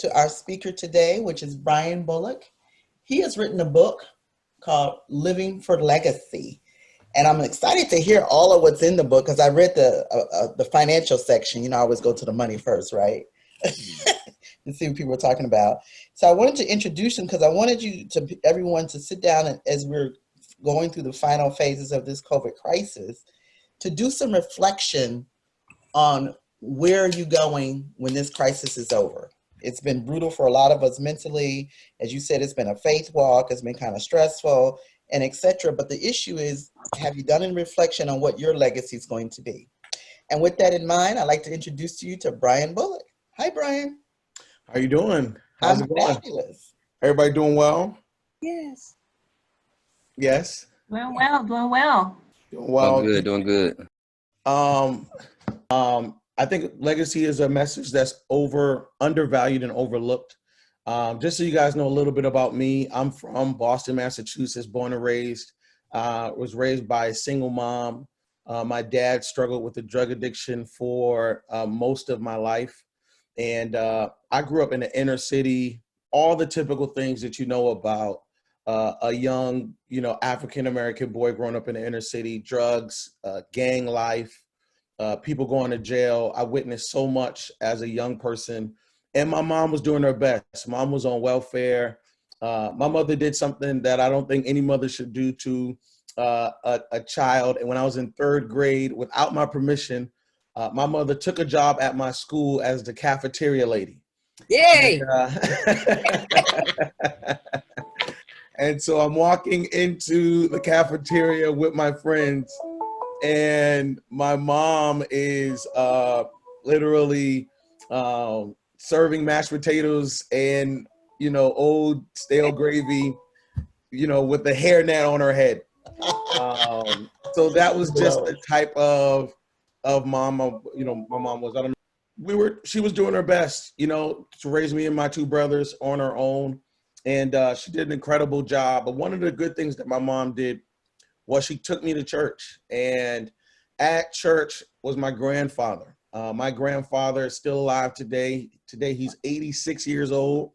to our speaker today, which is Brian Bullock. He has written a book called Living for Legacy. And I'm excited to hear all of what's in the book because I read the financial section. You know, I always go to the money first, right? And see what people are talking about. So I wanted to introduce him because I wanted everyone to sit down and as we're going through the final phases of this COVID crisis, to do some reflection on where are you going when this crisis is over. It's been brutal for a lot of us mentally. As you said, it's been a faith walk. It's been kind of stressful and etc. But the issue is, have you done a reflection on what your legacy is going to be? And with that in mind, I'd like to introduce you to Brian Bullock. Hi, Brian. How you doing? How's it going? Fabulous. Everybody doing well? Yes. Yes. Doing well, doing well. Doing well. Doing good. I think legacy is a message that's undervalued and overlooked. Just so you guys know a little bit about me, I'm from Boston, Massachusetts, born and raised. Was raised by a single mom. My dad struggled with a drug addiction for most of my life. And I grew up in the inner city, all the typical things that you know about a young, African-American boy growing up in the inner city, drugs, gang life, people going to jail. I witnessed so much as a young person. And my mom was doing her best. Mom was on welfare. My mother did something that I don't think any mother should do to a child. And when I was in 3rd grade, without my permission, my mother took a job at my school as the cafeteria lady. Yay! And so I'm walking into the cafeteria with my friends, and my mom is literally serving mashed potatoes and, old stale gravy, with the hairnet on her head. So that was just the type of mom, my mom was. I don't know. She was doing her best, to raise me and my 2 brothers on her own. And she did an incredible job. But one of the good things that my mom did was she took me to church. And at church was my grandfather. My grandfather is still alive today. Today he's 86 years old.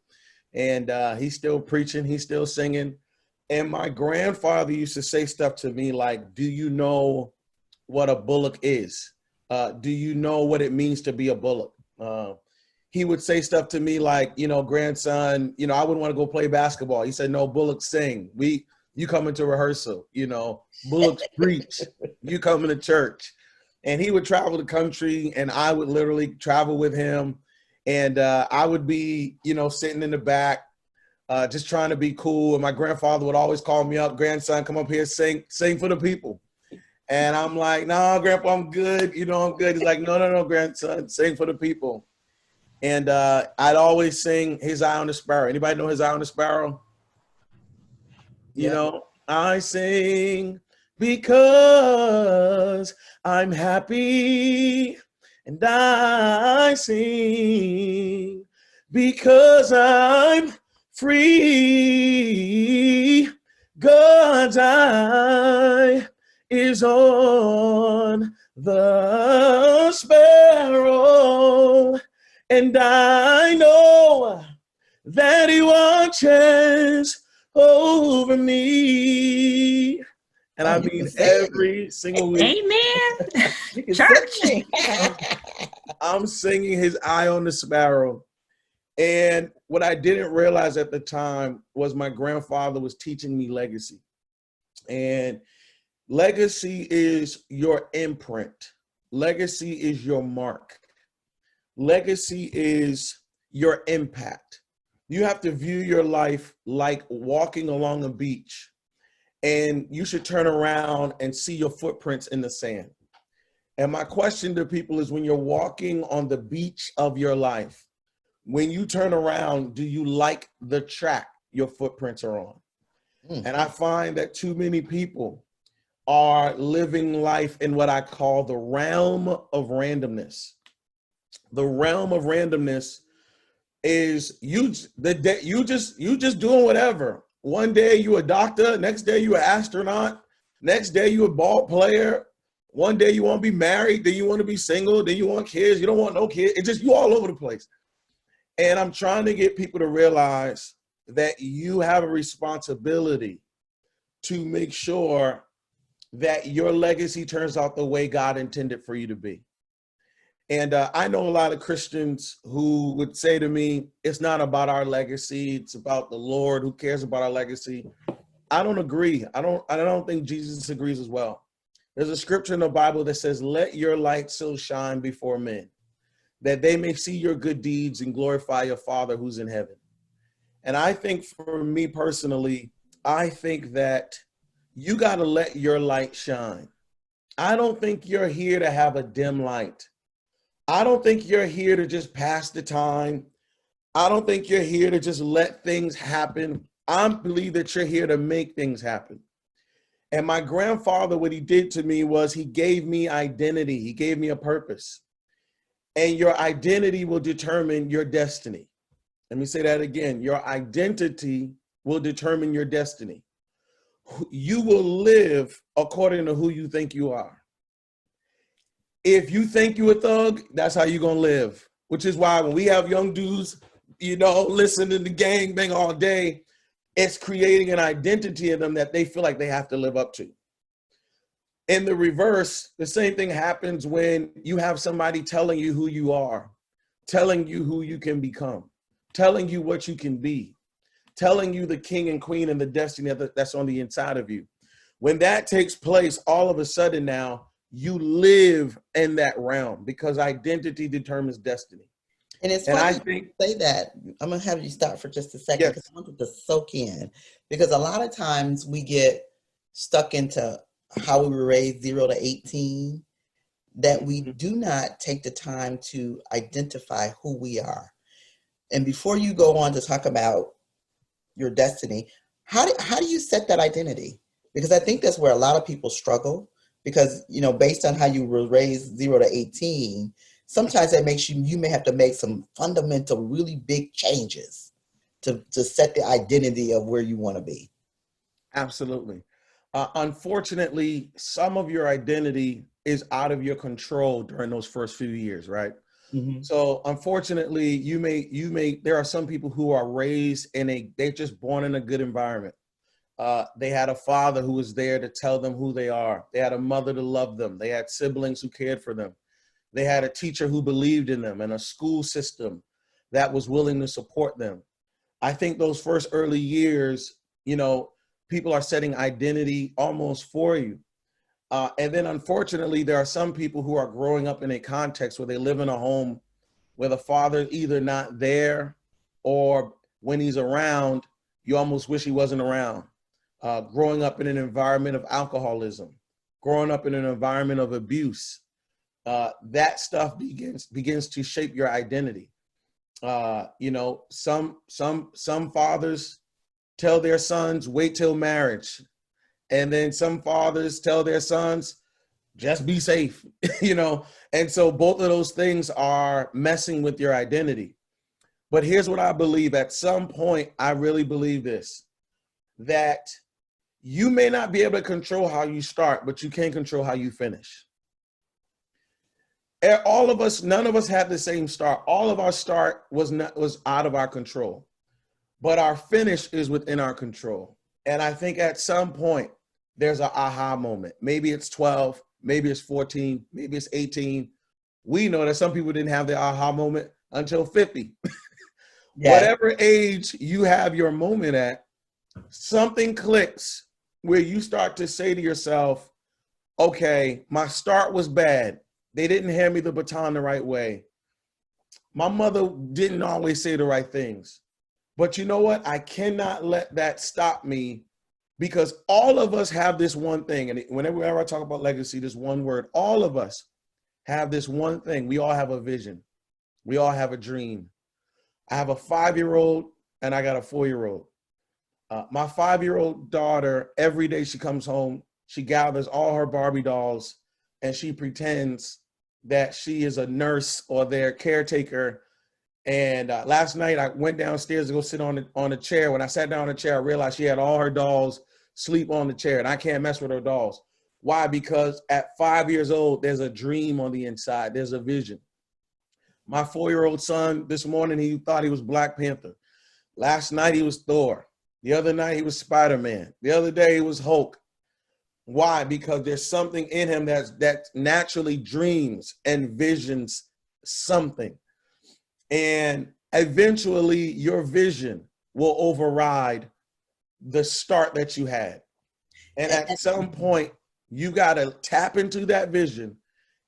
And he's still preaching. He's still singing. And my grandfather used to say stuff to me like, do you know what a Bullock is? Do you know what it means to be a Bullock? He would say stuff to me like, grandson, I wouldn't want to go play basketball. He said, no, Bullock sing. You come into rehearsal, Bullock's preach. You come into church. And he would travel the country and I would literally travel with him. And I would be, sitting in the back, just trying to be cool. And my grandfather would always call me up, grandson, come up here, sing for the people. And I'm like, no, Grandpa, I'm good. I'm good. He's like, no, grandson, sing for the people. And I'd always sing His Eye on the Sparrow. Anybody know His Eye on the Sparrow? Yeah. I sing because I'm happy. And I sing because I'm free. God's eye is on the sparrow, and I know that He watches over me. And I mean every single week. Amen. Church. I'm singing His Eye on the Sparrow. And what I didn't realize at the time was my grandfather was teaching me legacy. And legacy is your imprint. Legacy is your mark. Legacy is your impact. You have to view your life like walking along a beach, and you should turn around and see your footprints in the sand. And my question to people is, when you're walking on the beach of your life, when you turn around, do you like the track your footprints are on? And I find that too many people are living life in what I call the realm of randomness. The realm of randomness is you just doing whatever. One day you a doctor, next day you an astronaut, next day you a ball player. One day you want to be married, then you want to be single, then you want kids, you don't want no kids. It's just you all over the place. And I'm trying to get people to realize that you have a responsibility to make sure that your legacy turns out the way God intended for you to be. And I know a lot of Christians who would say to me, it's not about our legacy, it's about the Lord. Who cares about our legacy? I don't agree. I don't think Jesus agrees as well. There's a scripture in the Bible that says, let your light so shine before men, that they may see your good deeds and glorify your Father who's in heaven. And I think for me personally, I think that you got to let your light shine. I don't think you're here to have a dim light. I don't think you're here to just pass the time. I don't think you're here to just let things happen. I believe that you're here to make things happen. And my grandfather, what he did to me was he gave me identity. He gave me a purpose. And your identity will determine your destiny. Let me say that again. Your identity will determine your destiny. You will live according to who you think you are. If you think you a thug, that's how you're going to live, which is why when we have young dudes, listening to gangbang all day, it's creating an identity in them that they feel like they have to live up to. In the reverse, the same thing happens when you have somebody telling you who you are, telling you who you can become, telling you what you can be, telling you the king and queen and the destiny that's on the inside of you. When that takes place, all of a sudden now, you live in that realm because identity determines destiny. And it's funny you say that. I'm going to have you stop for just a second because I want it to soak in. Because a lot of times we get stuck into how we were raised 0 to 18, that we do not take the time to identify who we are. And before you go on to talk about your destiny, how do you set that identity? Because I think that's where a lot of people struggle. Because, based on how you were raised 0 to 18, sometimes that makes you may have to make some fundamental, really big changes to set the identity of where you want to be. Absolutely. Unfortunately, some of your identity is out of your control during those first few years, right? Mm-hmm. So unfortunately, there are some people who are raised they're just born in a good environment. They had a father who was there to tell them who they are. They had a mother to love them. They had siblings who cared for them. They had a teacher who believed in them and a school system that was willing to support them. I think those first early years, people are setting identity almost for you. And then unfortunately, there are some people who are growing up in a context where they live in a home where the father either not there or when he's around, you almost wish he wasn't around. Growing up in an environment of alcoholism, growing up in an environment of abuse, that stuff begins to shape your identity. Some fathers tell their sons, wait till marriage. And then some fathers tell their sons, just be safe, And so both of those things are messing with your identity. But here's what I believe. At some point, I really believe this, that you may not be able to control how you start, but you can control how you finish. All of us, none of us had the same start. All of our start was out of our control, but our finish is within our control. And I think at some point there's an aha moment. Maybe it's 12, maybe it's 14, maybe it's 18. We know that some people didn't have the aha moment until 50. Yeah. Whatever age you have your moment at, something clicks where you start to say to yourself, okay, my start was bad. They didn't hand me the baton the right way. My mother didn't always say the right things. But you know what? I cannot let that stop me, because all of us have this one thing. And whenever I talk about legacy, this one word, all of us have this one thing. We all have a vision. We all have a dream. I have a 5-year-old and I got a 4-year-old. My 5-year-old daughter, every day she comes home, she gathers all her Barbie dolls and she pretends that she is a nurse or their caretaker. And last night I went downstairs to go sit on the chair. When I sat down on the chair, I realized she had all her dolls sleep on the chair, and I can't mess with her dolls. Why? Because at 5 years old, there's a dream on the inside. There's a vision. My 4-year-old son, this morning, he thought he was Black Panther. Last night, he was Thor. The other night, he was Spider-Man. The other day, he was Hulk. Why? Because there's something in him that naturally dreams and visions something. And eventually, your vision will override the start that you had. And at some point, you got to tap into that vision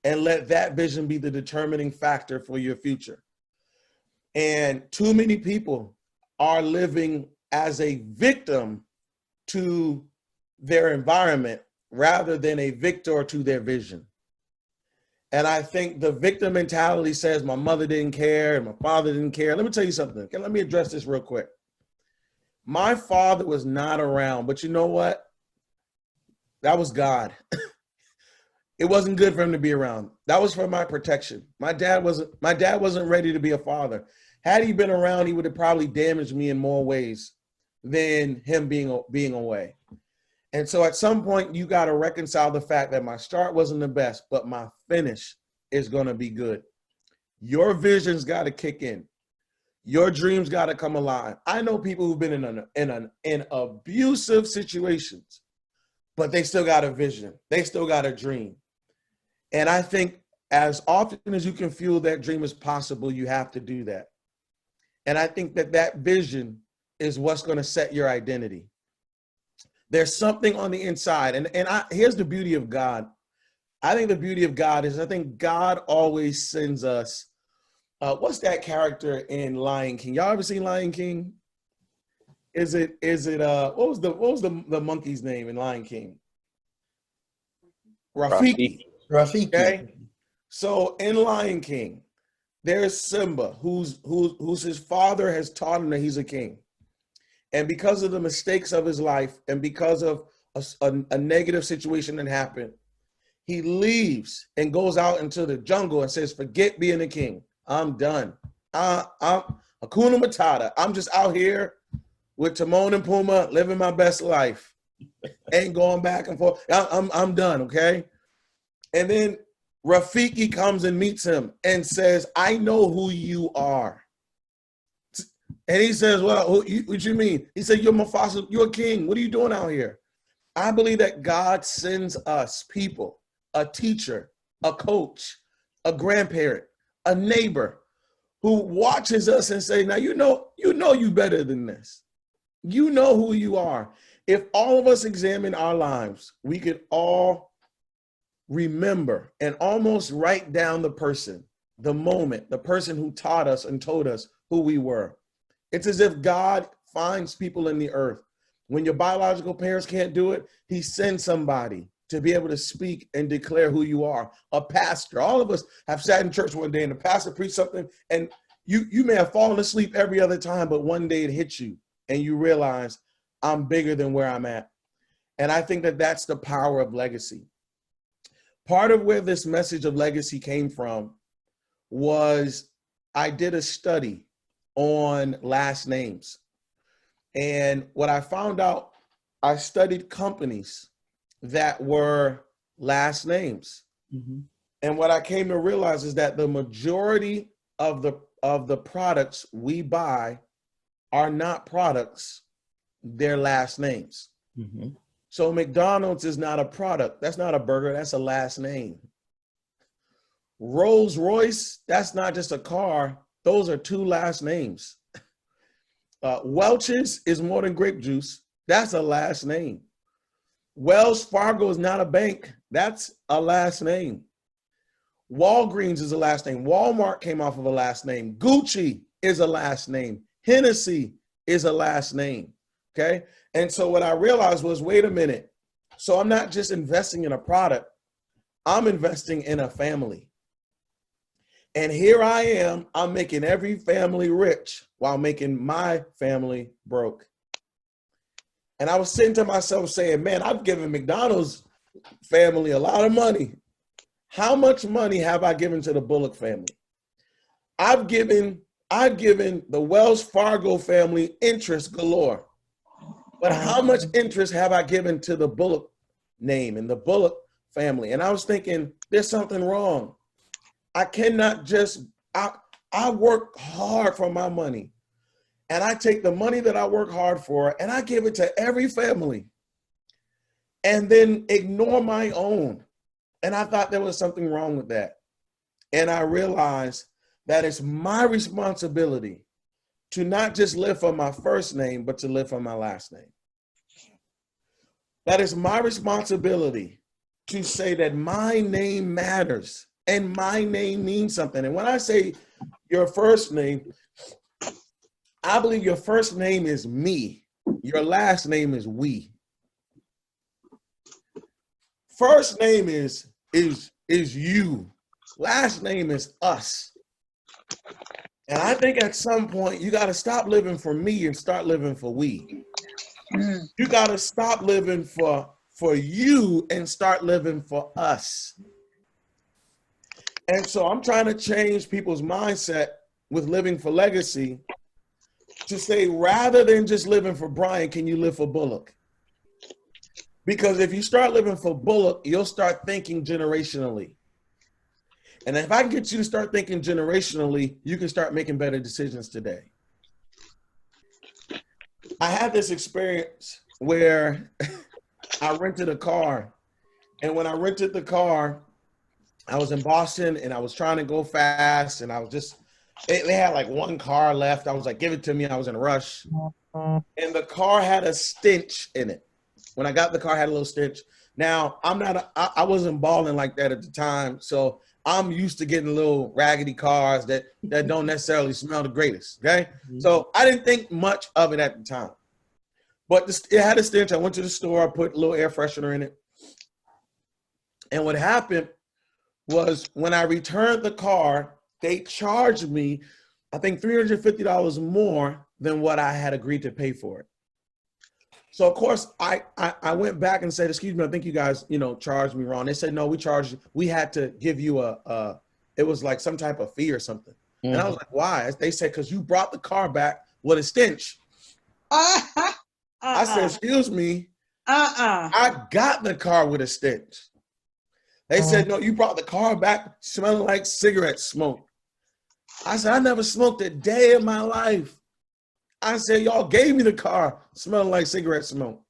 and let that vision be the determining factor for your future. And too many people are living as a victim to their environment rather than a victor to their vision. And I think the victim mentality says my mother didn't care and my father didn't care. Let me tell you something. Okay, let me address this real quick. My father was not around, but you know what? That was God. It wasn't good for him to be around. That was for my protection. My dad wasn't ready to be a father. Had he been around, he would have probably damaged me in more ways than him being away. And so at some point, you got to reconcile the fact that my start wasn't the best, but my finish is going to be good. Your vision's got to kick in. Your dreams got to come alive. I know people who've been in abusive situations, but they still got a vision. They still got a dream. And I think as often as you can feel that dream is possible, you have to do that. And I think that vision is what's going to set your identity. There's something on the inside. And here's the beauty of God. I think the beauty of God is I think God always sends us. What's that character in Lion King? Y'all ever seen Lion King? Is it what was the monkey's name in Lion King? Rafiki. Okay. So in Lion King, there's Simba, who's his father has taught him that he's a king. And because of the mistakes of his life and because of a negative situation that happened, he leaves and goes out into the jungle and says, forget being a king. I'm done. I'm Hakuna Matata. I'm just out here with Timon and Pumbaa living my best life. Ain't going back and forth. I'm done, okay? And then Rafiki comes and meets him and says, I know who you are. And he says, well, what you mean? He said, you're Mufasa, you're a king. What are you doing out here? I believe that God sends us people, a teacher, a coach, a grandparent, a neighbor who watches us and say, now, you know you better than this. You know who you are. If all of us examine our lives, we could all remember and almost write down the person, the moment, the person who taught us and told us who we were. It's as if God finds people in the earth. When your biological parents can't do it, he sends somebody to be able to speak and declare who you are. A pastor. All of us have sat in church one day and the pastor preached something and you may have fallen asleep every other time, but one day it hits you and you realize I'm bigger than where I'm at. And I think that that's the power of legacy. Part of where this message of legacy came from was I did a study on last names. And what I found out, I studied companies that were last names. Mm-hmm. And what I came to realize is that the majority of the products we buy are not products, they're last names. Mm-hmm. So McDonald's is not a product. That's not a burger. That's a last name. Rolls Royce, that's not just a car. Those are two last names. Welch's is more than grape juice. That's a last name. Wells Fargo is not a bank. That's a last name. Walgreens is a last name. Walmart came off of a last name. Gucci is a last name. Hennessy is a last name. Okay. And so what I realized was, wait a minute. So I'm not just investing in a product. I'm investing in a family. And here I am, I'm making every family rich while making my family broke. And I was saying to myself saying, man, I've given McDonald's family a lot of money. How much money have I given to the Bullock family? I've given the Wells Fargo family interest galore. But how much interest have I given to the Bullock name and the Bullock family? And I was thinking, there's something wrong. I cannot just, I work hard for my money, and I take the money that I work hard for and I give it to every family and then ignore my own. And I thought there was something wrong with that. And I realized that it's my responsibility to not just live for my first name, but to live for my last name. That is my responsibility to say that my name matters and my name means something. And when I say your first name, I believe your first name is me. Your last name is we. First name is you. Last name is us. And I think at some point you got to stop living for me and start living for we. You got to stop living for you and start living for us. And so I'm trying to change people's mindset with living for legacy to say, rather than just living for Brian, can you live for Bullock? Because if you start living for Bullock, you'll start thinking generationally. And if I can get you to start thinking generationally, you can start making better decisions today. I had this experience where I rented a car. And when I rented the car, I was in Boston and I was trying to go fast. And I was just, they had like one car left. I was like, give it to me. I was in a rush. And the car had a stench in it. When I got the car, I had a little stench. Now, I wasn't balling like that at the time. So I'm used to getting little raggedy cars that don't necessarily smell the greatest, okay? So I didn't think much of it at the time. But it had a stench. I went to the store. I put a little air freshener in it. And what happened was when I returned the car, they charged me, I think $350 more than what I had agreed to pay for it. So of course I went back and said, excuse me, I think you guys, charged me wrong. They said, no, we charged you. We had to give you it was like some type of fee or something. And I was like, why? They said, because you brought the car back with a stench. I said, excuse me. I got the car with a stench. They said, no, you brought the car back smelling like cigarette smoke. I said, I never smoked a day in my life. I said, y'all gave me the car smelling like cigarette smoke.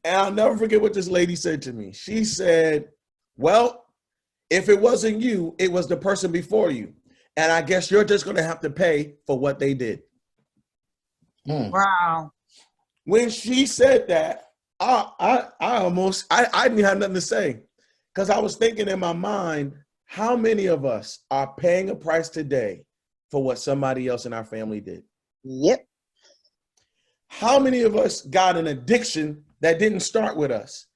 And I'll never forget what this lady said to me. She said, well, if it wasn't you, it was the person before you. And I guess you're just going to have to pay for what they did. Wow. When she said that, I didn't have nothing to say, because I was thinking in my mind, how many of us are paying a price today for what somebody else in our family did? Yep. How many of us got an addiction that didn't start with us?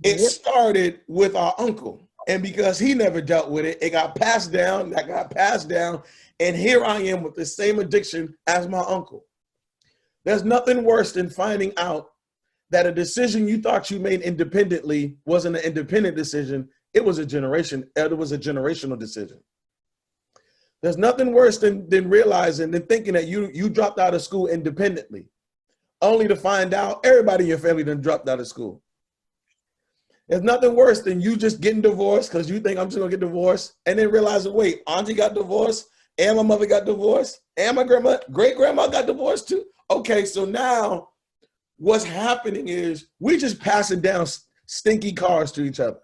It started with our uncle. And because he never dealt with it, it got passed down, and here I am with the same addiction as my uncle. There's nothing worse than finding out that a decision you thought you made independently wasn't an independent decision. It was a generational decision. There's nothing worse than realizing and thinking that you dropped out of school independently, only to find out everybody in your family done dropped out of school. There's nothing worse than you just getting divorced because you think I'm just gonna get divorced, and then realizing, wait, auntie got divorced, and my mother got divorced, and my great-grandma got divorced too. Okay, so now what's happening is we just passing down stinky cars to each other.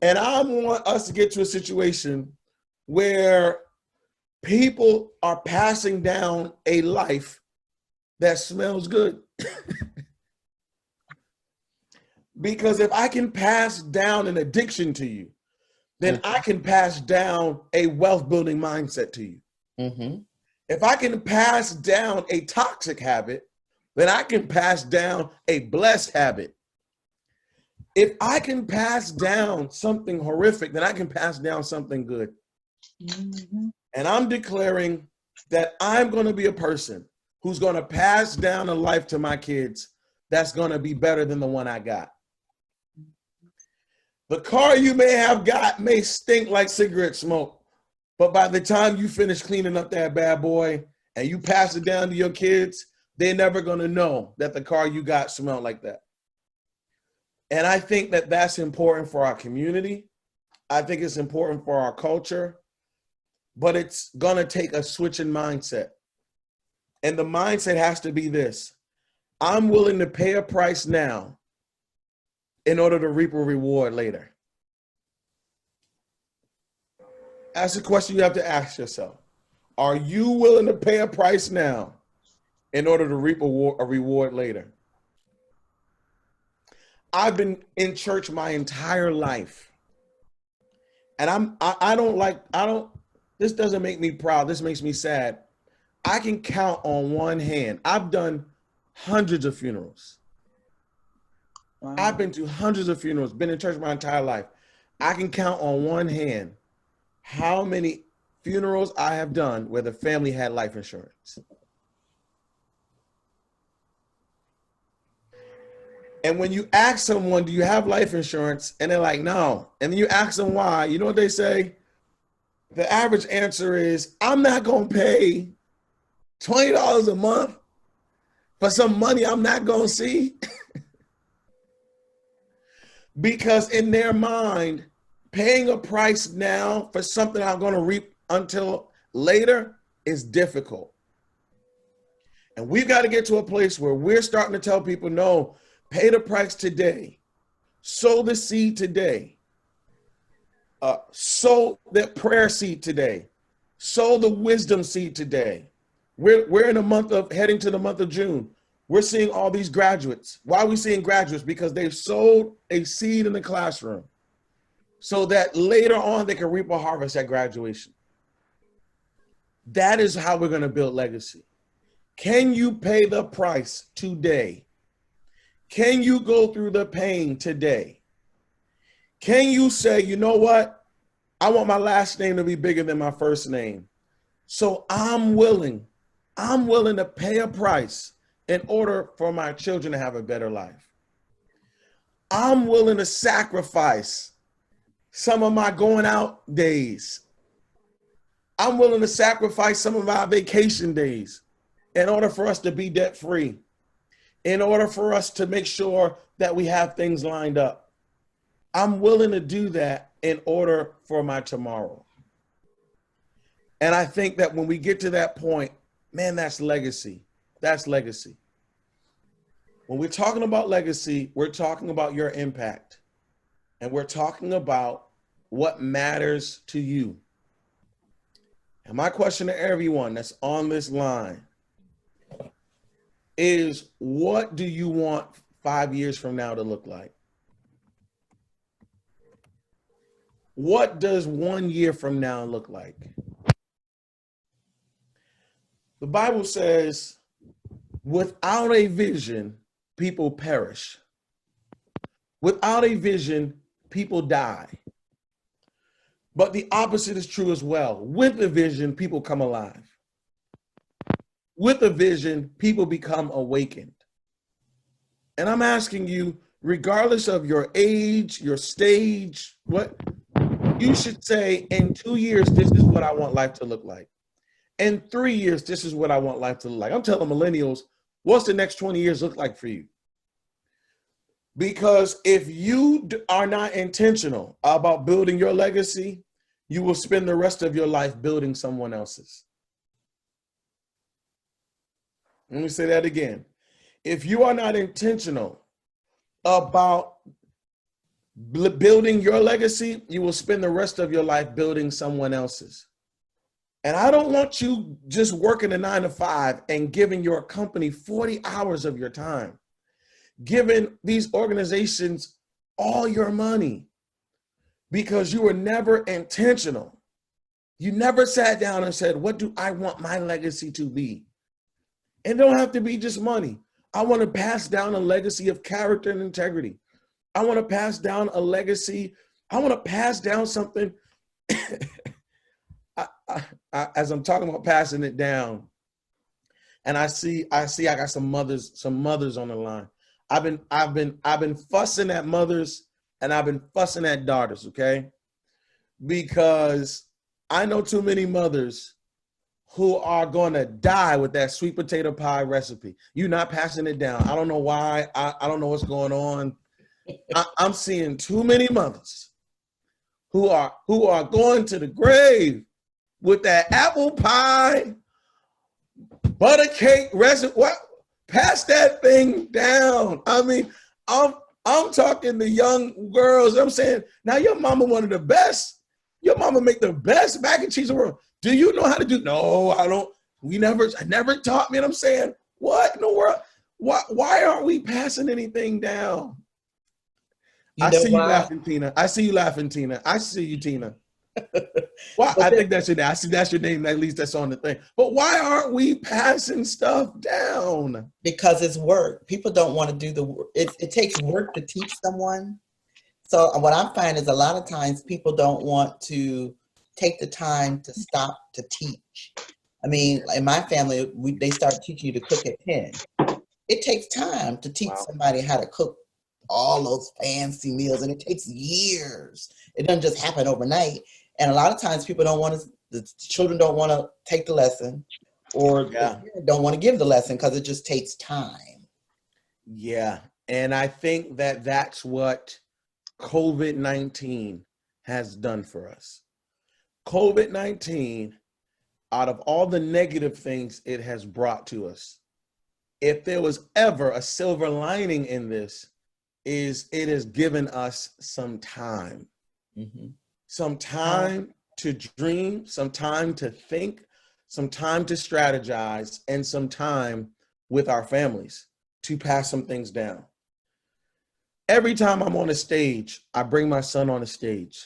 And I want us to get to a situation where people are passing down a life that smells good. Because if I can pass down an addiction to you, then I can pass down a wealth building mindset to you. If I can pass down a toxic habit, then I can pass down a blessed habit. If I can pass down something horrific, then I can pass down something good. And I'm declaring that I'm going to be a person who's going to pass down a life to my kids that's going to be better than the one I got. The car you may have got may stink like cigarette smoke, but by the time you finish cleaning up that bad boy and you pass it down to your kids, they're never going to know that the car you got smelled like that. And I think that that's important for our community. I think it's important for our culture. but it's gonna take a switch in mindset. And the mindset has to be this: I'm willing to pay a price now in order to reap a reward later. That's the question you have to ask yourself. Are you willing to pay a price now in order to reap a reward later? I've been in church my entire life. And this doesn't make me proud. This makes me sad. I can count on one hand. I've done hundreds of funerals. Wow. I've been to hundreds of funerals, been in church my entire life. I can count on one hand how many funerals I have done where the family had life insurance. And when you ask someone, do you have life insurance? And they're like, no. And then you ask them why, you know what they say? The average answer is, I'm not going to pay $20 a month for some money I'm not going to see. Because in their mind, paying a price now for something I'm going to reap until later is difficult. And we've got to get to a place where we're starting to tell people, no, pay the price today. Sow the seed today. Sow that prayer seed today. Sow the wisdom seed today. We're in a month of heading to the month of June. We're seeing all these graduates. Why are we seeing graduates? Because they've sowed a seed in the classroom so that later on they can reap a harvest at graduation. That is how we're going to build legacy. Can you pay the price today? Can you go through the pain today? Can you say, you know what? I want my last name to be bigger than my first name. So I'm willing to pay a price in order for my children to have a better life. I'm willing to sacrifice some of my going out days. I'm willing to sacrifice some of my vacation days in order for us to be debt free, in order for us to make sure that we have things lined up. I'm willing to do that in order for my tomorrow. And I think that when we get to that point, man, that's legacy. That's legacy. When we're talking about legacy, we're talking about your impact. And we're talking about what matters to you. And my question to everyone that's on this line is, what do you want 5 years from now to look like? What does 1 year from now look like? The Bible says, without a vision, people perish. Without a vision, people die. But the opposite is true as well. With a vision, people come alive. With a vision, people become awakened. And I'm asking you, regardless of your age, your stage, what you should say, in 2 years, this is what I want life to look like. In 3 years, this is what I want life to look like. I'm telling millennials, what's the next 20 years look like for you? Because if you are not intentional about building your legacy, you will spend the rest of your life building someone else's. Let me say that again. If you are not intentional about building your legacy, you will spend the rest of your life building someone else's. And I don't want you just working a 9 to 5 and giving your company 40 hours of your time, giving these organizations all your money because you were never intentional. You never sat down and said, what do I want my legacy to be? It don't have to be just money. I want to pass down a legacy of character and integrity. I want to pass down a legacy. I want to pass down something. As I'm talking about passing it down, and I got some mothers on the line. I've been fussing at mothers and I've been fussing at daughters, okay? Because I know too many mothers who are going to die with that sweet potato pie recipe. You're not passing it down. I don't know why. I don't know what's going on. I'm seeing too many mothers who are going to the grave with that apple pie, butter cake, what? Pass that thing down. I mean, I'm talking to young girls. I'm saying, now your mama one of the best. Your mama make the best mac and cheese in the world. Do you know how to do? No, I don't. I never taught me. And I'm saying, what in the world? Why aren't we passing anything down? You I know see you why? laughing, Tina. I see you laughing, Tina. I see you, Tina. Why? But I think that's your name. I see that's your name. At least that's on the thing. But why aren't we passing stuff down? Because it's work. People don't want to do the work. It takes work to teach someone. So what I'm finding is a lot of times people don't want to take the time to stop to teach. I mean, in my family, they start teaching you to cook at 10. It takes time to teach somebody how to cook all those fancy meals, and it takes years. It doesn't just happen overnight. And a lot of times people don't want to, the children don't want to take the lesson, or the parent don't want to give the lesson because it just takes time. Yeah. And I think that that's what COVID-19 has done for us. COVID-19, out of all the negative things it has brought to us, if there was ever a silver lining in this, is it has given us some time. Mm-hmm. Some time to dream, some time to think, some time to strategize, and some time with our families to pass some things down. Every time I'm on a stage, I bring my son on a stage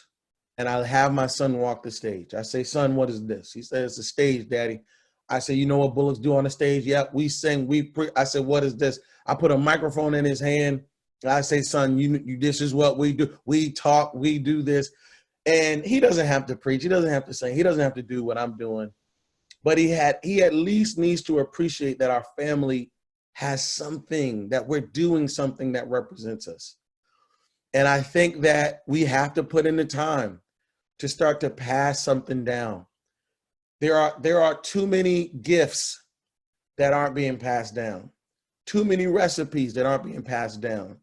and I'll have my son walk the stage. I say, son, what is this? He says, it's a stage, daddy. I say, you know what Bullocks do on the stage? Yep, we sing, I said, what is this? I put a microphone in his hand. I say, son, you this is what we do. We talk, we do this. And he doesn't have to preach. He doesn't have to sing. He doesn't have to do what I'm doing. But he at least needs to appreciate that our family has something, that we're doing something that represents us. And I think that we have to put in the time to start to pass something down. There are too many gifts that aren't being passed down. Too many recipes that aren't being passed down.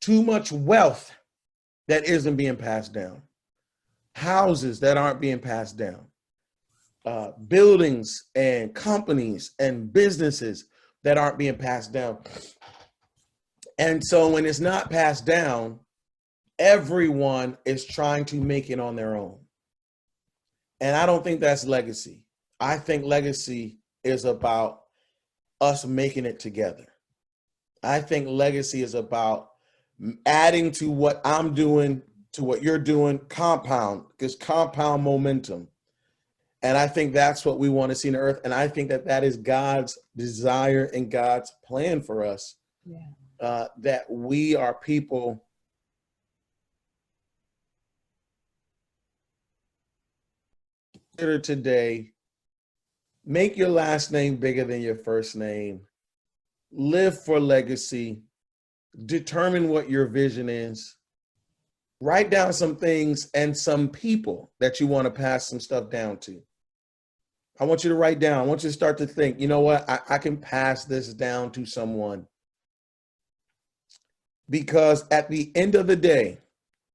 Too much wealth that isn't being passed down. Houses that aren't being passed down. Buildings and companies and businesses that aren't being passed down. And so when it's not passed down, everyone is trying to make it on their own. And I don't think that's legacy. I think legacy is about us making it together. I think legacy is about adding to what I'm doing, to what you're doing, because compound momentum. And I think that's what we want to see in the earth. And I think that that is God's desire and God's plan for us. Yeah. That we are people today, make your last name bigger than your first name, live for legacy, determine what your vision is, write down some things and some people that you want to pass some stuff down to. I want you to write down, I want you to start to think, you know what, I can pass this down to someone. Because at the end of the day,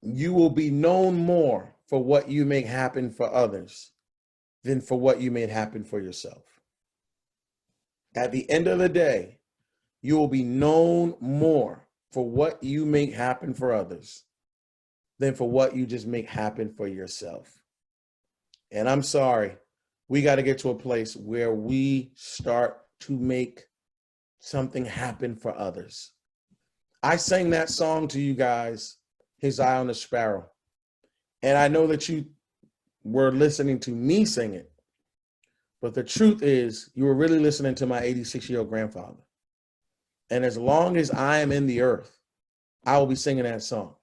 you will be known more for what you make happen for others than for what you made happen for yourself. At the end of the day, you will be known more for what you make happen for others than for what you just make happen for yourself. And I'm sorry, we got to get to a place where we start to make something happen for others. I sang that song to you guys, His Eye on the Sparrow. And I know that you were listening to me sing it. But the truth is, you were really listening to my 86-year-old grandfather. And as long as I am in the earth, I will be singing that song.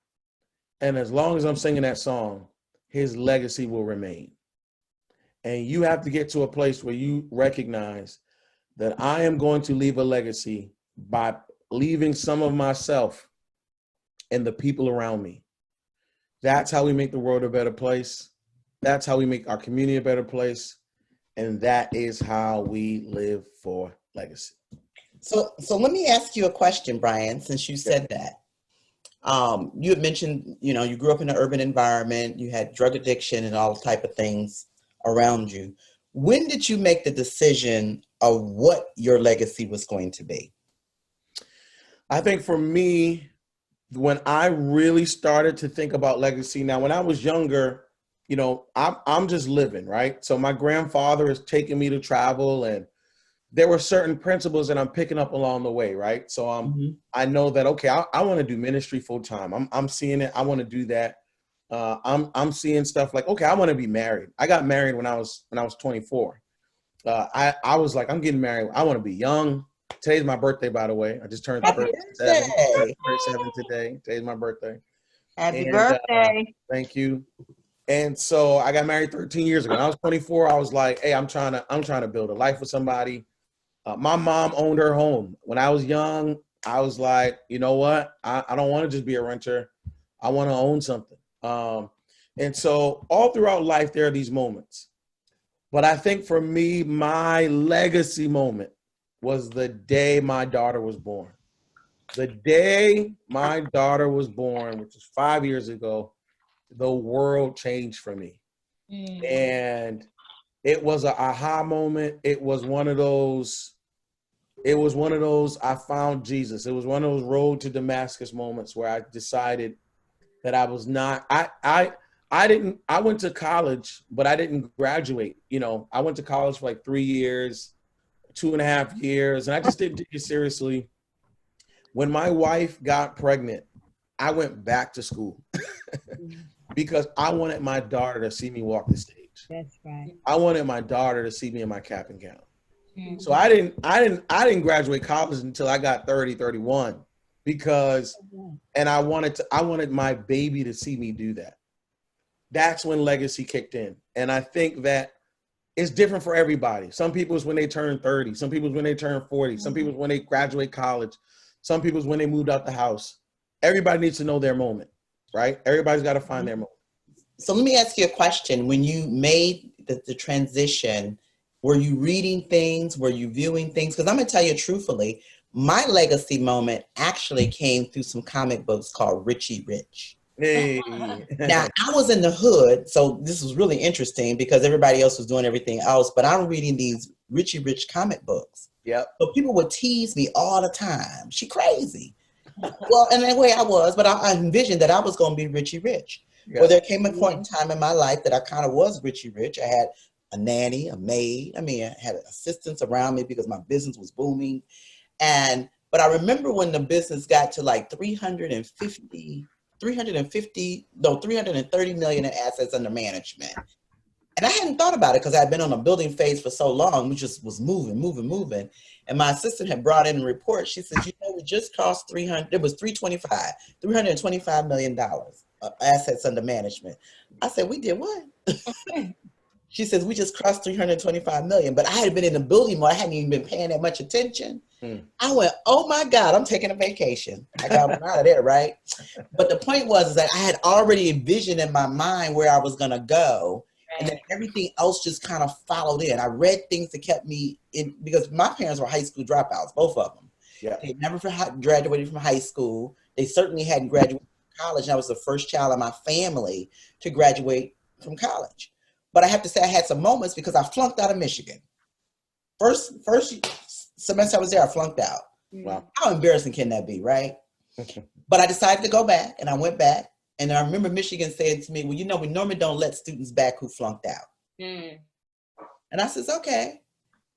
And as long as I'm singing that song, his legacy will remain. And you have to get to a place where you recognize that I am going to leave a legacy by leaving some of myself and the people around me. That's how we make the world a better place. That's how we make our community a better place. And that is how we live for legacy. So let me ask you a question, Brian, since you said that. You had mentioned, you grew up in an urban environment, you had drug addiction and all type of things around you. When did you make the decision of what your legacy was going to be? I think for me, when I really started to think about legacy, now when I was younger, you know, I'm just living, right? So my grandfather is taking me to travel, and there were certain principles that I'm picking up along the way, right? So I know that, okay, I want to do ministry full time. I'm seeing it. I want to do that. I'm seeing stuff like, okay, I want to be married. I got married when I was 24. I was like, I'm getting married. I want to be young. Today's my birthday, by the way. I just turned Happy 37. birthday. 37 today. Today's my birthday. Happy And, birthday. thank you. And so I got married 13 years ago. When I was 24, I was like, hey, I'm trying to build a life with somebody. My mom owned her home. When I was young, I was like, you know what? I don't want to just be a renter. I want to own something. And so all throughout life, there are these moments. But I think for me, my legacy moment was the day my daughter was born. The day my daughter was born, which was 5 years ago, the world changed for me. And it was an aha moment. It was one of those I found Jesus. It was one of those road to Damascus moments where I decided that I was not, I went to college, but I didn't graduate. You know, I went to college for like 3 years, 2.5 years, and I just didn't take it seriously. When my wife got pregnant, I went back to school because I wanted my daughter to see me walk the stage. That's right. I wanted my daughter to see me in my cap and gown. So I didn't graduate college until I got 30, 31 because, and I wanted my baby to see me do that. That's when legacy kicked in. And I think that it's different for everybody. Some people is when they turn 30, some people is when they turn 40, some people is when they graduate college, some people is when they moved out the house. Everybody needs to know their moment, right? Everybody's got to find their moment. So let me ask you a question. When you made the transition, were you reading things? Were you viewing things? Because I'm going to tell you truthfully, my legacy moment actually came through some comic books called Richie Rich. Hey. Now, I was in the hood, so this was really interesting because everybody else was doing everything else, but I'm reading these Richie Rich comic books. Yep. So people would tease me all the time. She crazy. Well, in that way I was, but I envisioned that I was going to be Richie Rich. Yeah. Well, there came a point in time in my life that I kind of was Richie Rich. I had a nanny, a maid. I mean, I had assistants around me because my business was booming. But I remember when the business got to like 330 million in assets under management. And I hadn't thought about it because I had been on a building phase for so long. We just was moving. And my assistant had brought in a report. She said, you know, it just cost $325 million assets under management. I said, we did what? She says, we just crossed 325 million, but I had been in the building more. I hadn't even been paying that much attention. I went, oh my God, I'm taking a vacation. I got out of there, right? But the point was that I had already envisioned in my mind where I was going to go. And then everything else just kind of followed in. I read things that kept me in, because my parents were high school dropouts, both of them. Yeah. They never graduated from high school. They certainly hadn't graduated from college. And I was the first child in my family to graduate from college. But I have to say I had some moments because I flunked out of Michigan. First semester I was there, I flunked out. Wow. How embarrassing can that be, right? But I decided to go back, and I went back. And I remember Michigan saying to me, well, you know, we normally don't let students back who flunked out. And I says, okay.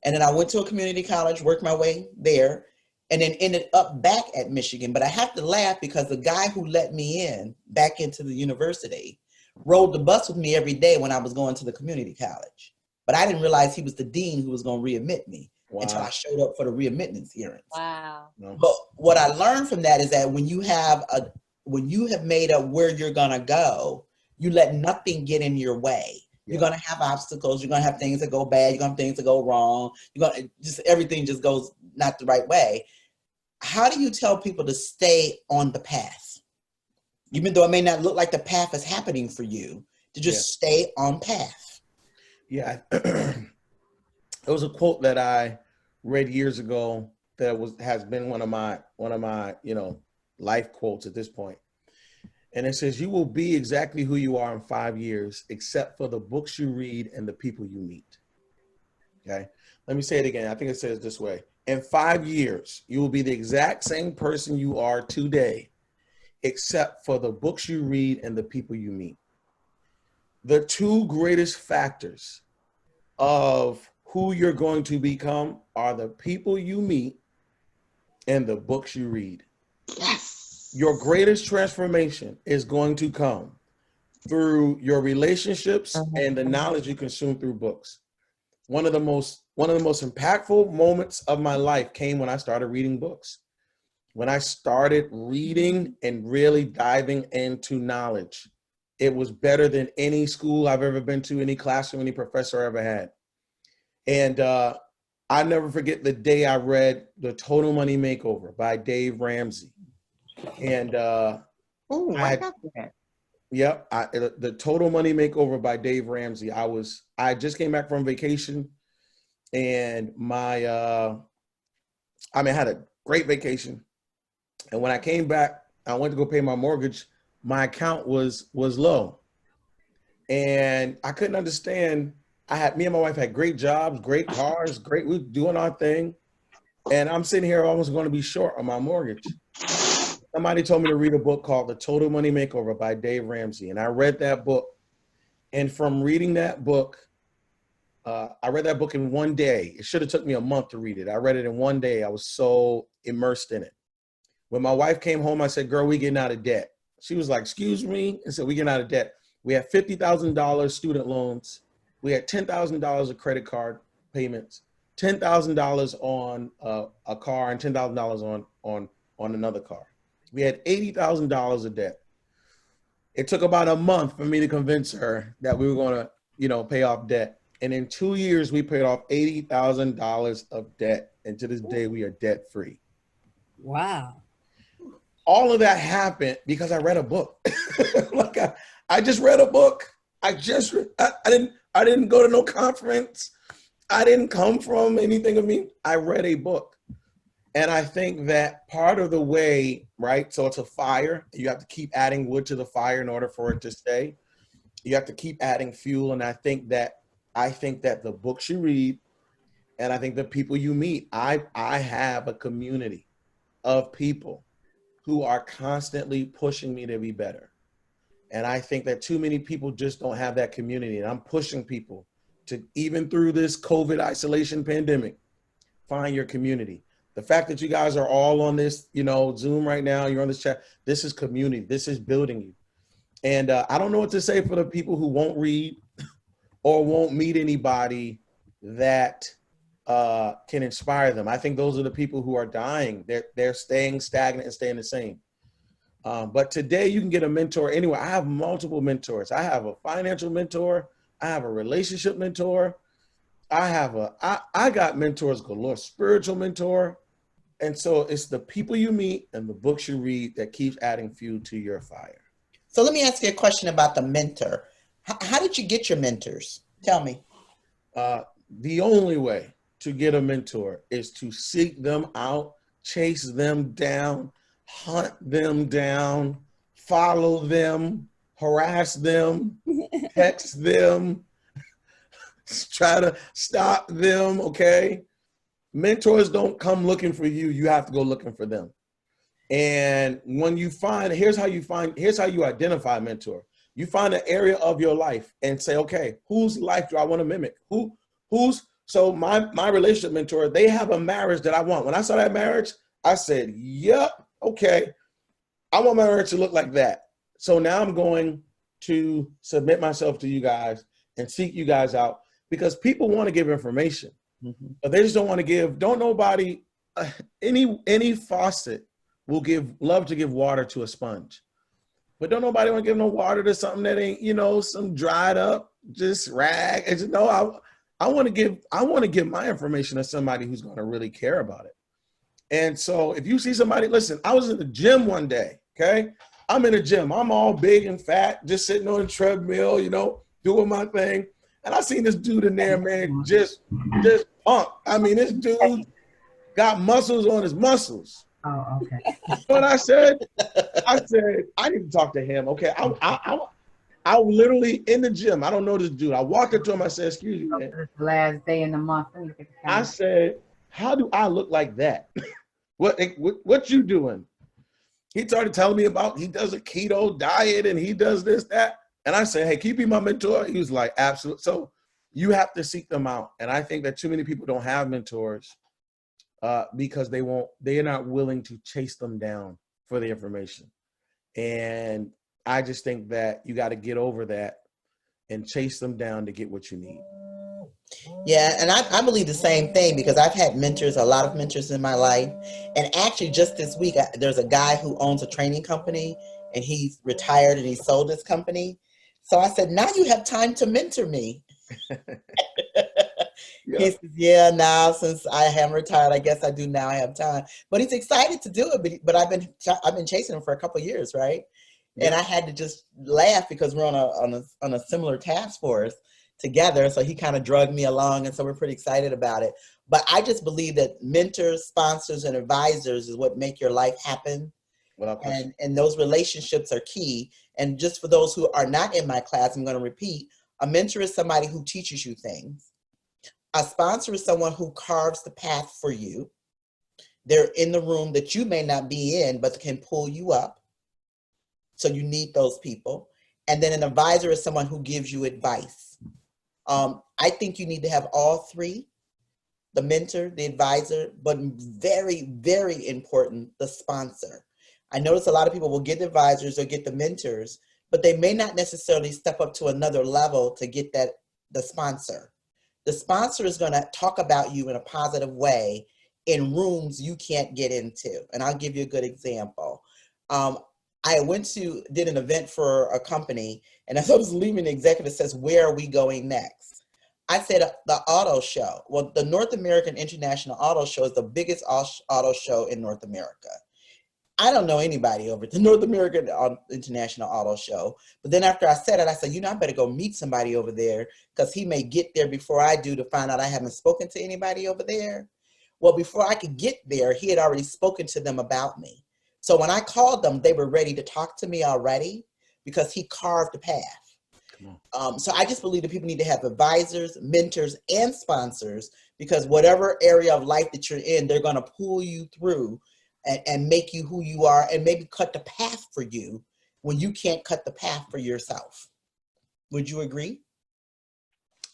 And then I went to a community college, worked my way there, and then ended up back at Michigan. But I have to laugh because the guy who let me in back into the university rode the bus with me every day when I was going to the community college. But I didn't realize he was the dean who was going to readmit me until I showed up for the readmittance hearings. Wow. But what I learned from that is that when you have made up where you're going to go, you let nothing get in your way. You're going to have obstacles. You're going to have things that go bad. You're going to have things that go wrong. Everything just goes not the right way. How do you tell people to stay on the path? Even though it may not look like the path is happening for you, to just stay on path. Yeah. There was a quote that I read years ago that has been one of my life quotes at this point. And it says, you will be exactly who you are in 5 years, except for the books you read and the people you meet. Okay. Let me say it again. I think it says this way. In 5 years, you will be the exact same person you are today, except for the books you read and the people you meet. The two greatest factors of who you're going to become are the people you meet and the books you read. Yes. Your greatest transformation is going to come through your relationships and the knowledge you consume through books. One of the most impactful moments of my life came when I started reading books. When I started reading and really diving into knowledge, it was better than any school I've ever been to, any classroom, any professor I ever had. And I never forget the day I read The Total Money Makeover by Dave Ramsey. And The Total Money Makeover by Dave Ramsey. I just came back from vacation, and I had a great vacation. And when I came back, I went to go pay my mortgage. My account was low, and I couldn't understand. Me and my wife had great jobs, great cars, we were doing our thing, and I'm sitting here almost going to be short on my mortgage. Somebody told me to read a book called The Total Money Makeover by Dave Ramsey. And I read that book. And from reading that book, I read that book in one day. It should have took me a month to read it. I read it in one day. I was so immersed in it. When my wife came home, I said, girl, we getting out of debt. She was like, excuse me? I said, we getting out of debt. We had $50,000 student loans. We had $10,000 of credit card payments, $10,000 on a car, and $10,000 on another car. We had $80,000 of debt. It took about a month for me to convince her that we were going to, pay off debt. And in 2 years, we paid off $80,000 of debt. And to this day, we are debt free. Wow. All of that happened because I read a book. Like I just read a book. I didn't go to no conference. I didn't come from anything of me. I read a book. And I think that part of the way, right? So it's a fire. You have to keep adding wood to the fire in order for it to stay. You have to keep adding fuel. And I think that the books you read, and I think the people you meet, I have a community of people who are constantly pushing me to be better. And I think that too many people just don't have that community. And I'm pushing people to, even through this COVID isolation pandemic, find your community. The fact that you guys are all on this, Zoom right now, you're on this chat, this is community, this is building you. And I don't know what to say for the people who won't read or won't meet anybody that can inspire them. I think those are the people who are dying. They're staying stagnant and staying the same. But today you can get a mentor anywhere. I have multiple mentors. I have a financial mentor. I have a relationship mentor. I got mentors galore, spiritual mentor. And so it's the people you meet and the books you read that keeps adding fuel to your fire. So let me ask you a question about the mentor. How did you get your mentors? Tell me. The only way to get a mentor is to seek them out, chase them down, hunt them down, follow them, harass them, text them, try to stop them, okay? Mentors don't come looking for you. You have to go looking for them. And when you here's how you identify a mentor. You find an area of your life and say, okay, whose life do I want to mimic? So my relationship mentor, they have a marriage that I want. When I saw that marriage, I said, yep, okay, I want my marriage to look like that. So now I'm going to submit myself to you guys and seek you guys out, because people want to give information, but they just don't want to give. Don't nobody, any faucet will love to give water to a sponge, but don't nobody want to give no water to something that ain't, some dried up, just rag. And no, I want to give my information to somebody who's going to really care about it. And so if you see somebody, listen, I was in the gym one day, okay? I'm in the gym. I'm all big and fat, just sitting on a treadmill, doing my thing. And I seen this dude in there, man, just punk. I mean, this dude got muscles on his muscles. Oh, okay. But I said, I need to talk to him. Okay, I literally in the gym. I don't know this dude. I walked up to him. I said, "Excuse me, man." It's the last day in the month. Let me look at the I calendar. said, "How do I look like that? What you doing?" He started telling me about he does a keto diet and he does this, that. And I said, "Hey, can you be my mentor?" He was like, "Absolutely." So you have to seek them out. And I think that too many people don't have mentors because they're not willing to chase them down for the information. And I just think that you got to get over that and chase them down to get what you need. Yeah, and I believe the same thing because I've had mentors, a lot of mentors in my life. And actually, just this week, there's a guy who owns a training company and he's retired and he sold his company. So I said, now you have time to mentor me. Yeah. He says, yeah, now since I am retired, I guess I do now have time. But he's excited to do it. But I've been chasing him for a couple of years, right? Yeah. And I had to just laugh because we're on a similar task force together. So he kind of drugged me along, and so we're pretty excited about it. But I just believe that mentors, sponsors, and advisors is what make your life happen. Without question. And those relationships are key. And just for those who are not in my class, I'm going to repeat, a mentor is somebody who teaches you things. A sponsor is someone who carves the path for you. They're in the room that you may not be in, but can pull you up. So you need those people. And then an advisor is someone who gives you advice. I think you need to have all three, the mentor, the advisor, but very, very important, the sponsor. I notice a lot of people will get the advisors or get the mentors, but they may not necessarily step up to another level to get the sponsor. The sponsor is going to talk about you in a positive way in rooms you can't get into. And I'll give you a good example. I did an event for a company, and as I was leaving, the executive says, "Where are we going next?" I said, "The auto show." Well, the North American International Auto Show is the biggest auto show in North America. I don't know anybody over at the North American International Auto Show. But then after I said it, I said, I better go meet somebody over there because he may get there before I do to find out I haven't spoken to anybody over there. Well, before I could get there, he had already spoken to them about me. So when I called them, they were ready to talk to me already because he carved a path. So I just believe that people need to have advisors, mentors, and sponsors because whatever area of life that you're in, they're going to pull you through and make you who you are and maybe cut the path for you when you can't cut the path for yourself. Would you agree?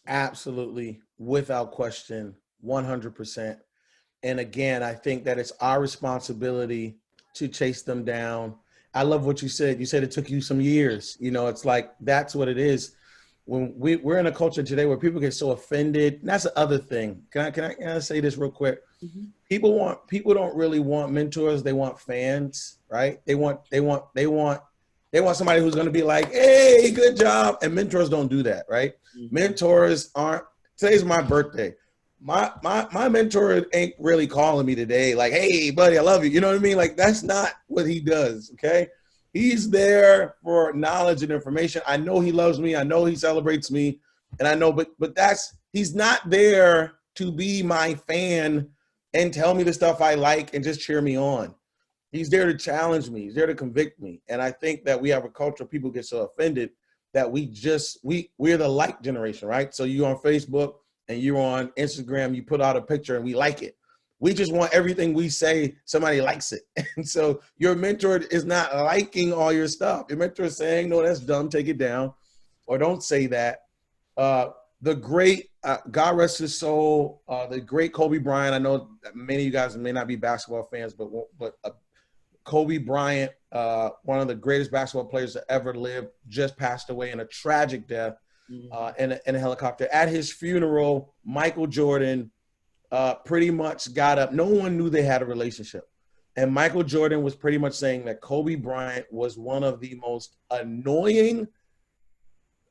Absolutely, without question, 100%. And again, I think that it's our responsibility to chase them down. I love what you said. You said it took you some years. It's like, that's what it is. When we're in a culture today where people get so offended, and that's the other thing. Can I say this real quick? Mm-hmm. People don't really want mentors. They want fans, right? They want somebody who's going to be like, "Hey, good job." And mentors don't do that, right? Mm-hmm. Mentors aren't. Today's my birthday. My mentor ain't really calling me today like, "Hey, buddy, I love you." You know what I mean? Like, that's not what he does. Okay. He's there for knowledge and information. I know he loves me. I know he celebrates me. And I know, but he's not there to be my fan and tell me the stuff I like and just cheer me on. He's there to challenge me. He's there to convict me. And I think that we have a culture of people get so offended that we're the like generation, right? So you're on Facebook and you're on Instagram, you put out a picture and we like it. We just want everything we say, somebody likes it. And so your mentor is not liking all your stuff. Your mentor is saying, "No, that's dumb, take it down," or "Don't say that." The great, God rest his soul, the great Kobe Bryant. I know many of you guys may not be basketball fans, but Kobe Bryant, one of the greatest basketball players to ever live, just passed away in a tragic death in a helicopter. At his funeral, Michael Jordan pretty much got up. No one knew they had a relationship. And Michael Jordan was pretty much saying that Kobe Bryant was one of the most annoying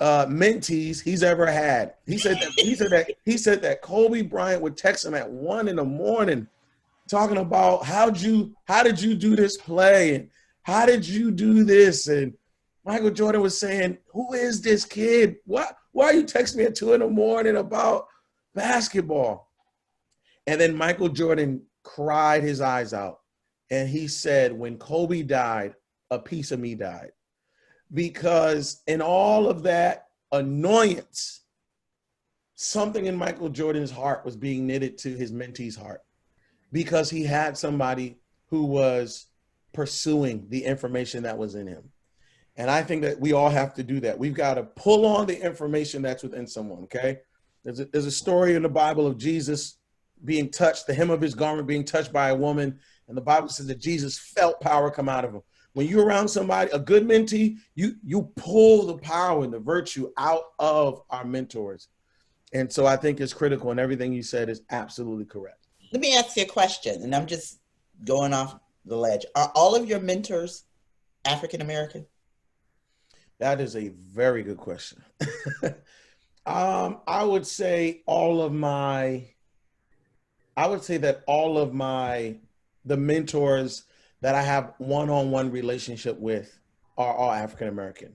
mentees he's ever had. He said that Kobe Bryant would text him at 1 a.m. talking about how did you do this play and how did you do this? And Michael Jordan was saying, "Who is this kid? Why are you texting me at 2 a.m. about basketball?" And then Michael Jordan cried his eyes out And he said, when Kobe died, a piece of me died. Because in all of that annoyance, something in Michael Jordan's heart was being knitted to his mentee's heart, because he had somebody who was pursuing the information that was in him. And I think that we all have to do that. We've got to pull on the information that's within someone, okay? There's a story in the Bible of Jesus being touched, the hem of his garment being touched by a woman, and the Bible says that Jesus felt power come out of him. When you're around somebody, a good mentee, you pull the power and the virtue out of our mentors. And so I think it's critical, and everything you said is absolutely correct. Let me ask you a question, and I'm just going off the ledge. Are all of your mentors African American? That is a very good question. I would say the mentors that I have one-on-one relationship with are all African American.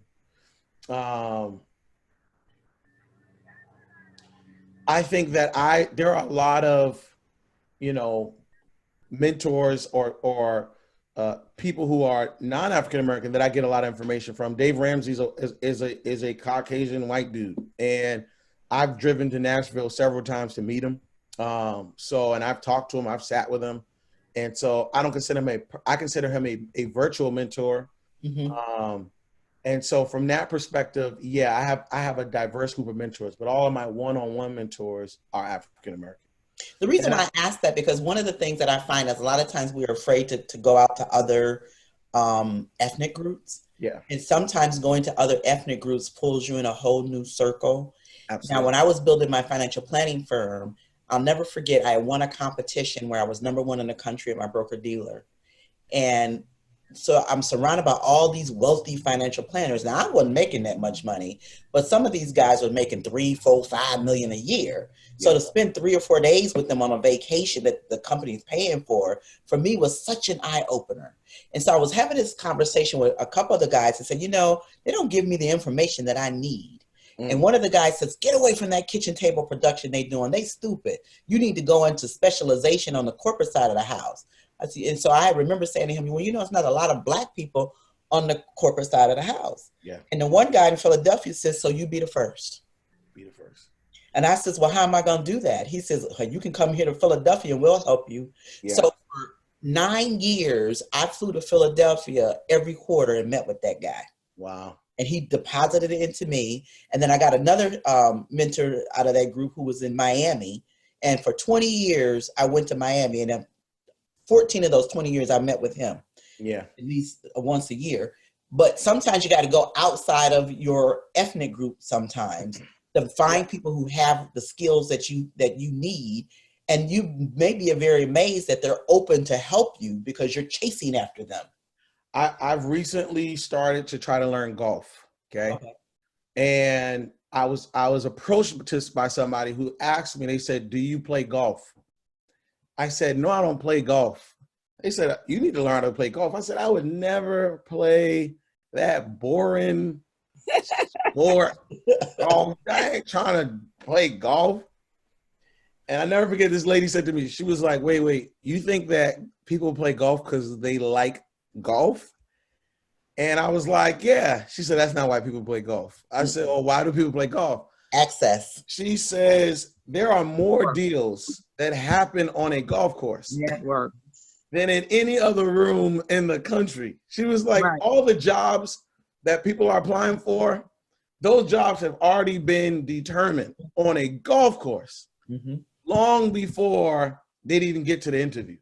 I think that there are a lot of, mentors or people who are non-African American that I get a lot of information from. Dave Ramsey is a Caucasian white dude, and I've driven to Nashville several times to meet him. And I've talked to him, I've sat with him, and so I consider him a virtual mentor. Mm-hmm. And so from that perspective, yeah, I have a diverse group of mentors, but all of my one-on-one mentors are African American. The reason I ask that, because one of the things that I find is a lot of times we're afraid to go out to other ethnic groups. Yeah. And sometimes going to other ethnic groups pulls you in a whole new circle. Absolutely. Now, when I was building my financial planning firm, I'll never forget, I won a competition where I was #1 in the country at my broker dealer. And so I'm surrounded by all these wealthy financial planners. Now, I wasn't making that much money, but some of these guys were making $3, $4, $5 million a year. So to spend 3 or 4 days with them on a vacation that the company's paying for me was such an eye opener. And so I was having this conversation with a couple of the guys and said, they don't give me the information that I need. And one of the guys says, get away from that kitchen table production they doing. They stupid. You need to go into specialization on the corporate side of the house. And so I remember saying to him, well, it's not a lot of Black people on the corporate side of the house. Yeah. And the one guy in Philadelphia says, so you be the first. Be the first. And I says, well, how am I going to do that? He says, you can come here to Philadelphia and we'll help you. Yeah. So for 9 years, I flew to Philadelphia every quarter and met with that guy. Wow. And he deposited it into me. And then I got another mentor out of that group who was in Miami. And for 20 years, I went to Miami, and 14 of those 20 years I met with him. Yeah. At least once a year. But sometimes you got to go outside of your ethnic group sometimes to find people who have the skills that you need. And you maybe are very amazed that they're open to help you because you're chasing after them. I've recently started to try to learn golf. Okay. And I was approached by somebody who asked me, they said, do you play golf? I said, no, I don't play golf. They said, you need to learn how to play golf. I said, I would never play that boring sport. I ain't trying to play golf. And I never forget, this lady said to me, she was like, wait, you think that people play golf because they like golf? And I was like, yeah. She said, that's not why people play golf. I said, oh, why do people play golf? Access. She says, there are more deals that happen on a golf course Network. than in any other room in the country. She was like, all the jobs that people are applying for, those jobs have already been determined on a golf course long before they'd even get to the interview.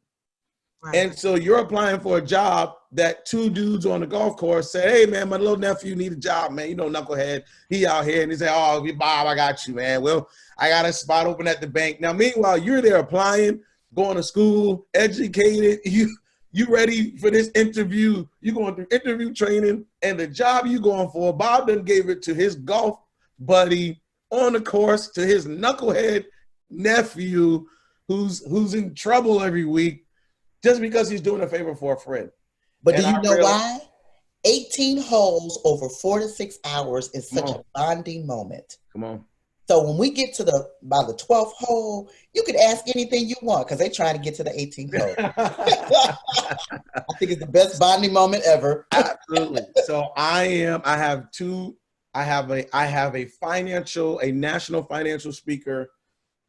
Right. And so you're applying for a job that 2 dudes on the golf course say, hey, man, my little nephew need a job, man. Knucklehead, he out here. And he say, oh, Bob, I got you, man. Well, I got a spot open at the bank. Now, meanwhile, you're there applying, going to school, educated. You ready for this interview. You're going through interview training. And the job you going for, Bob done gave it to his golf buddy on the course, to his knucklehead nephew who's in trouble every week, just because he's doing a favor for a friend. But do you know why? 18 holes over 4 to 6 hours is such a bonding moment. Come on. So when we get to by the 12th hole, you could ask anything you want because they're trying to get to the 18th hole. I think it's the best bonding moment ever. Absolutely. So I have a national financial speaker,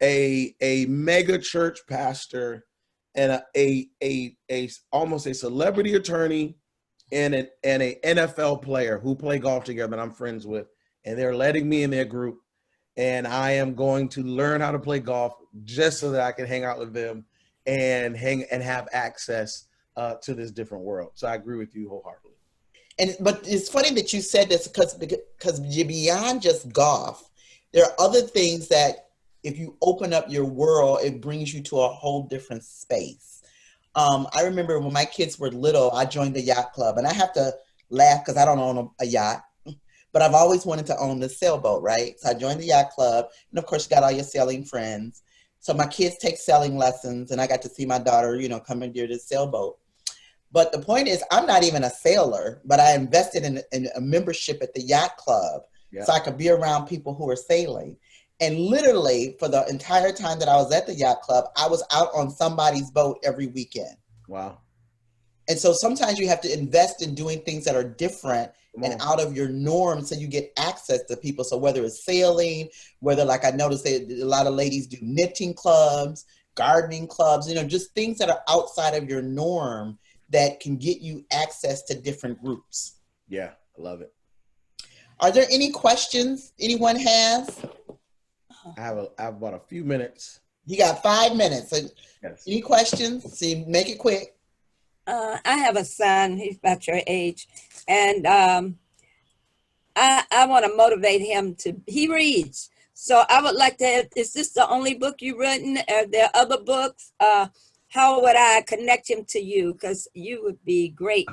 a mega church pastor, and a almost a celebrity attorney, and a NFL player who play golf together that I'm friends with, and they're letting me in their group. And I am going to learn how to play golf just so that I can hang out with them and have access to this different world. So I agree with you wholeheartedly. But it's funny that you said this because beyond just golf, there are other things that if you open up your world, it brings you to a whole different space. I remember when my kids were little, I joined the yacht club, and I have to laugh because I don't own a yacht. But I've always wanted to own the sailboat, right? So I joined the yacht club, and of course you got all your sailing friends. So my kids take sailing lessons, and I got to see my daughter, commandeer this sailboat. But the point is, I'm not even a sailor, but I invested in a membership at the yacht club so I could be around people who are sailing. And literally, for the entire time that I was at the yacht club, I was out on somebody's boat every weekend. Wow. And so sometimes you have to invest in doing things that are different and out of your norm so you get access to people. So whether it's sailing, whether, like I noticed that a lot of ladies do knitting clubs, gardening clubs, just things that are outside of your norm that can get you access to different groups. Yeah, I love it. Are there any questions anyone has? I have about a few minutes. You got 5 minutes. So yes. Any questions? See, make it quick. I have a son, he's about your age, and I want to motivate him he reads. So I would like to, is this the only book you've written? Are there other books? How would I connect him to you? Because you would be great.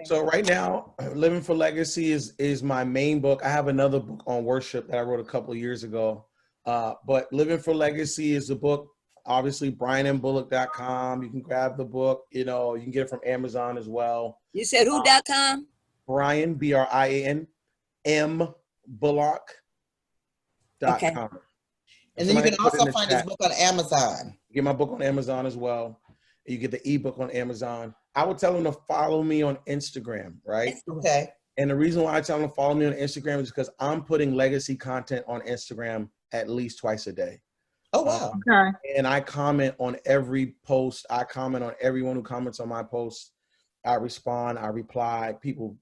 So right now, Living for Legacy is my main book. I have another book on worship that I wrote a couple of years ago. But Living for Legacy is the book. Obviously, BrianMBullock.com. You can grab the book. You can get it from Amazon as well. You said who.com? Brian, BRIAN, Bullock.com. Okay. And then you can also find his book on Amazon. Get my book on Amazon as well. You get the ebook on Amazon. I would tell them to follow me on Instagram, right? Okay. And the reason why I tell them to follow me on Instagram is because I'm putting legacy content on Instagram at least twice a day. Oh, wow. Okay. And I comment on every post. I comment on everyone who comments on my posts. I respond, I reply. People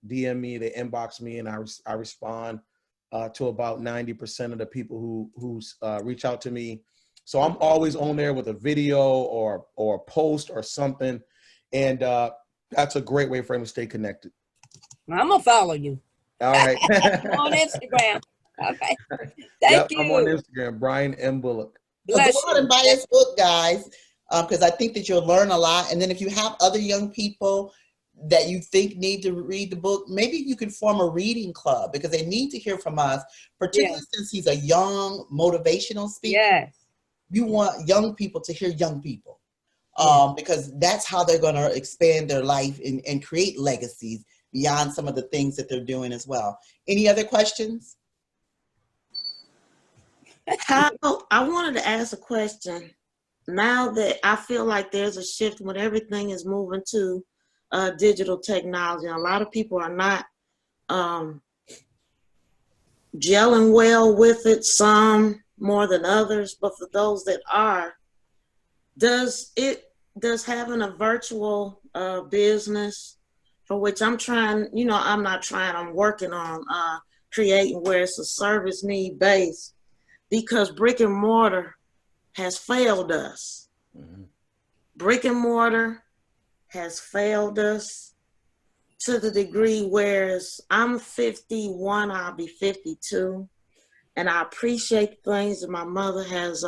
DM me, they inbox me, and I respond to about 90% of the people who reach out to me. So I'm always on there with a video or a post or something. And that's a great way for him to stay connected. I'm going to follow you. All right. On Instagram. Okay. Thank you. I'm on Instagram, Brian M. Bullock. So go out and buy his book, guys, because I think that you'll learn a lot. And then if you have other young people that you think need to read the book, maybe you can form a reading club because they need to hear from us, particularly since he's a young motivational speaker. Yes. You want young people to hear young people because that's how they're going to expand their life and create legacies beyond some of the things that they're doing as well. Any other questions? I wanted to ask a question. Now that I feel like there's a shift when everything is moving to digital technology, and a lot of people are not gelling well with it, some more than others, but for those that are, does having a virtual business, for which I'm working on creating where it's a service need based, because brick and mortar has failed us. Mm-hmm. Brick and mortar has failed us to the degree whereas I'm 51, I'll be 52. And I appreciate the things that my mother has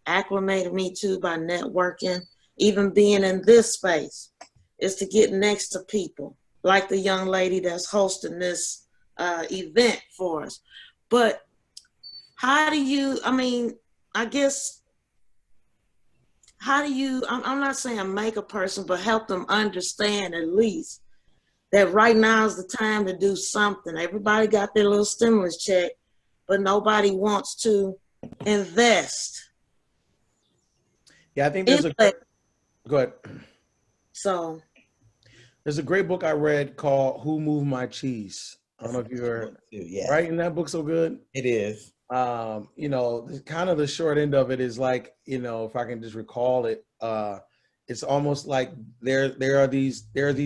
acclimated me to by networking, even being in this space, is to get next to people like the young lady that's hosting this event for us. But how do you, I'm not saying make a person, but help them understand at least that right now is the time to do something. Everybody got their little stimulus check. but nobody wants to invest. Yeah, I think there's a go ahead. So There's a great book I read called "Who Moved My Cheese." I don't know if you heard. Yeah, Right, and that book's so good. it is. You know, kind of the short end of it is like, you know, if I can just recall it, it's almost like there are these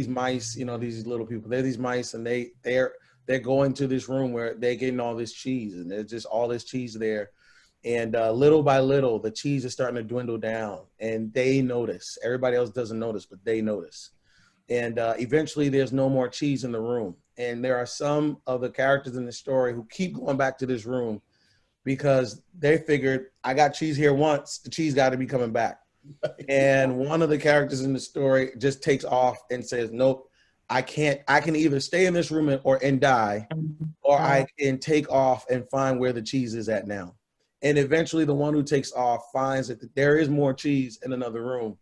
mice, you know, these little people. They're these mice, and they're going to this room where they're getting all this cheese, and there's just all this cheese there. And little by little, the cheese is starting to dwindle down, and they notice. Everybody else doesn't notice, but they notice. And eventually, there's no more cheese in the room. And there are some of the characters in the story who keep going back to this room because they figured, I got cheese here once, the cheese got to be coming back. And one of the characters in the story just takes off and says, nope, I can't. I can either stay in this room and die, or I can take off and find where the cheese is at now. And eventually the one who takes off finds that there is more cheese in another room,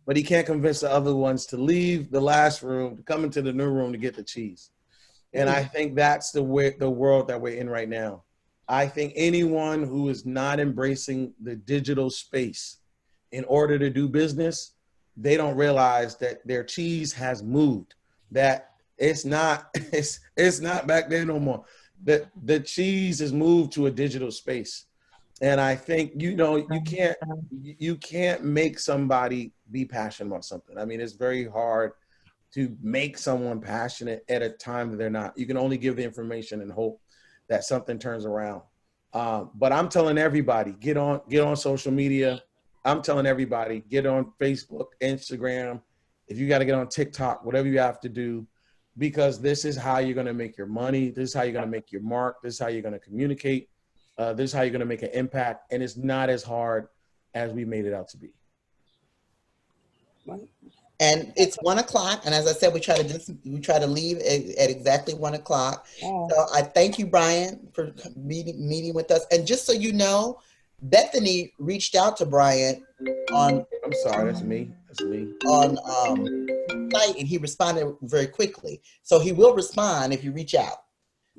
but he can't convince the other ones to leave the last room, to come into the new room to get the cheese. And I think that's the world that we're in right now. I think anyone who is not embracing the digital space in order to do business, they don't realize that their cheese has moved, that it's not back there no more. That the cheese is moved to a digital space. And I think, you know, you can't make somebody be passionate about something. I mean, it's very hard to make someone passionate at a time that they're not. You can only give the information and hope that something turns around. But I'm telling everybody, get on social media. I'm telling everybody, get on Facebook, Instagram. If you got to get on TikTok, whatever you have to do, because this is how you're going to make your money. This is how you're going to make your mark. This is how you're going to communicate. This is how you're going to make an impact. And it's not as hard as we made it out to be. And it's 1 o'clock. And as I said, we try to leave at exactly 1 o'clock. Oh. So I thank you, Brian, for meeting with us. And just so you know, Bethany reached out to Brian on. I'm sorry, that's me. On site, and he responded very quickly. So he will respond if you reach out.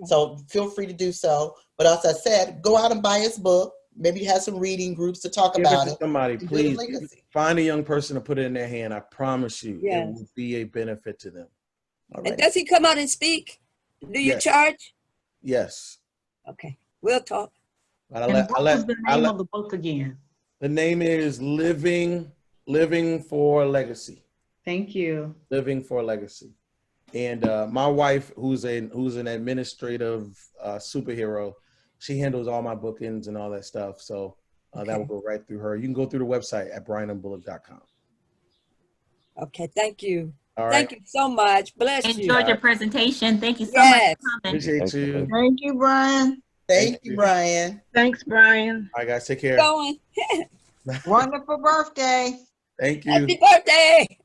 So feel free to do so. But as I said, go out and buy his book. Maybe you have some reading groups to talk about it. Somebody, please find a young person to put it in their hand. I promise you, it will be a benefit to them. All right. And does he come out and speak? Do you charge? Yes. Okay, we'll talk. What was the name of the book again? The name is Living for Legacy. Thank you. Living for Legacy. And my wife, who's an administrative superhero, she handles all my bookings and all that stuff. So that will go right through her. You can go through the website at brianandbullock.com. Okay, thank you. All right. Thank you so much. Bless you. Enjoyed your presentation. Thank you so much for coming. Appreciate you. thank you, Brian. Thank you, Brian. Thanks, Brian. All right, guys, take care. Going. Wonderful birthday. Thank you. Happy birthday.